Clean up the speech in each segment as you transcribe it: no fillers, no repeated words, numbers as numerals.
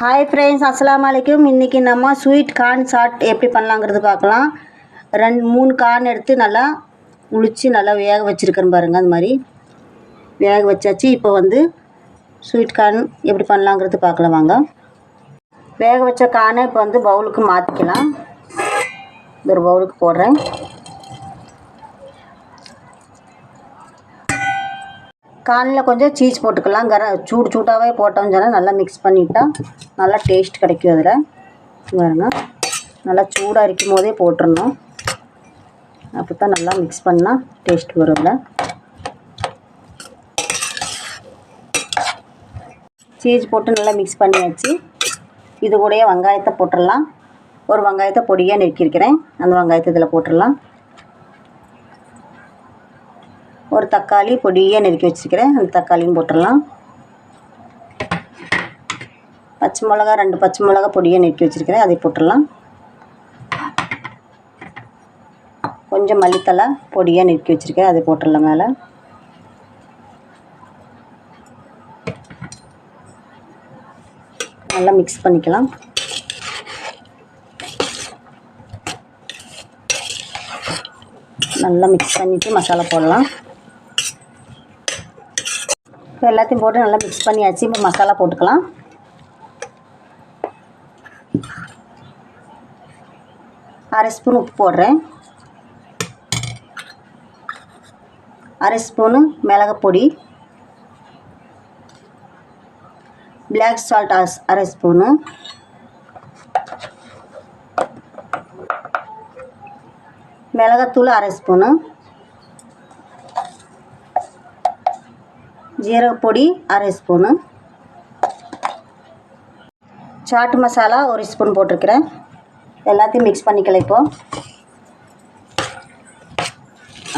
Hi friends अस्सलाम वालेकुम। इनकी நம்ம ஸ்வீட் கார்ன் சாட் எப்படி பண்ணலாம்ங்கிறது பார்க்கலாம்। 2-3 கார்ன் எடுத்து நல்லா உளிச்சு நல்லா வேக வச்சிருக்கேன் பாருங்க। அந்த மாதிரி வேக வச்சாச்சு। இப்போ வந்து ஸ்வீட் கார்ன் எப்படி பண்ணலாம்ங்கிறது பார்க்கலாம் வாங்க। வேக வச்ச கார்னை இப்போ வந்து பவுலுக்கு மாத்திக்கலாம்। ஒரு பவுலுக்கு போடுறேன்। கார்னில் கொஞ்சம் சீஸ் போட்டுக்கலாம்। சூடாகவே போட்டோம்னு சொன்னால் நல்லா மிக்ஸ் பண்ணிட்டா நல்லா டேஸ்ட் கிடைக்கும்। அதில் பாருங்க நல்லா சூடாக இருக்கும் போதே போட்டுடணும், அப்போ தான் நல்லா மிக்ஸ் பண்ணால் டேஸ்ட் வரும்। சீஸ் போட்டு நல்லா மிக்ஸ் பண்ணியாச்சு। இது கூடயே வெங்காயத்தை போட்டுடலாம்। ஒரு வெங்காயத்தை பொடியாக நறுக்கியிருக்கிறேன், அந்த வெங்காயத்தை இதில் போட்டுடலாம்। ஒரு தக்காளி பொடியாக நறுக்கி வச்சுருக்கிறேன், அந்த தக்காளியும் போட்டுடலாம்। பச்சை மிளகா 2 பச்சை மிளகா பொடியாக நறுக்கி வச்சுருக்கிறேன், அதை போட்டுடலாம்। கொஞ்சம் மல்லித்தலை பொடியாக நறுக்கி வச்சுருக்கேன், அதை போட்டுடலாம் மேலே। நல்லா மிக்ஸ் பண்ணிக்கலாம்। நல்லா மிக்ஸ் பண்ணிவிட்டு மசாலா போடலாம்। இப்போ எல்லாத்தையும் போட்டு நல்லா மிக்ஸ் பண்ணியாச்சு। இப்போ மசாலா போட்டுக்கலாம்। அரை ஸ்பூன் உப்பு போடுறேன், அரை ஸ்பூனு மிளகாப்பொடி, பிளாக் சால்ட் அரை ஸ்பூனு, மிளகாத்தூள் அரை ஸ்பூனு, ஜீரகப்பொடி அரை ஸ்பூனு, சாட் மசாலா 1 ஸ்பூன் போட்டிருக்கிறேன்। எல்லாத்தையும் மிக்ஸ் பண்ணிக்கலாம்। இப்போது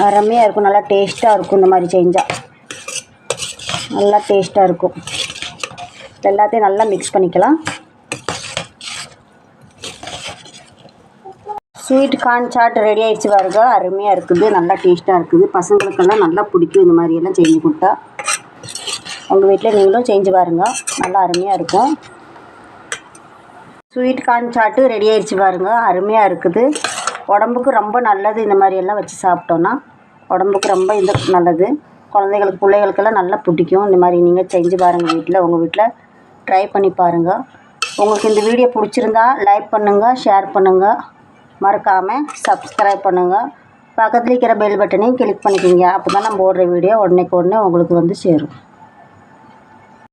அருமையாக இருக்கும், நல்லா டேஸ்ட்டாக இருக்கும்। இந்த மாதிரி செஞ்சால் நல்லா டேஸ்ட்டாக இருக்கும்। எல்லாத்தையும் நல்லா மிக்ஸ் பண்ணிக்கலாம்। ஸ்வீட் கார்ன் சாட் ரெடி ஆகிடுச்சு பாருங்க, அருமையாக இருக்குது, நல்லா டேஸ்ட்டாக இருக்குது। பசங்களுக்கெல்லாம் நல்லா பிடிக்கும் இந்த மாதிரியெல்லாம் செஞ்சு கொடுத்தா। உங்கள் வீட்டில் நீங்களும் செஞ்சு பாருங்கள், நல்லா அருமையாக இருக்கும்। ஸ்வீட் கார்ன் சாட்டு ரெடி ஆகிடுச்சு பாருங்க, அருமையாக இருக்குது। உடம்புக்கு ரொம்ப நல்லது, இந்த மாதிரியெல்லாம் வச்சு சாப்பிட்டோன்னா உடம்புக்கு ரொம்ப நல்லது। குழந்தைகளுக்கு பிள்ளைகளுக்கெல்லாம் நல்லா பிடிக்கும்। இந்த மாதிரி நீங்கள் செஞ்சு பாருங்கள் வீட்டில், உங்கள் வீட்டில் ட்ரை பண்ணி பாருங்கள்। உங்களுக்கு இந்த வீடியோ பிடிச்சிருந்தா லைக் பண்ணுங்கள், ஷேர் பண்ணுங்கள், மறக்காமல் சப்ஸ்கிரைப் பண்ணுங்கள்। பக்கத்தில் இருக்கிற பெல் பட்டனையும் கிளிக் பண்ணிக்கிங்க, அப்போ தான் நம்ம போடுற வீடியோ உடனே உங்களுக்கு வந்து சேரும்।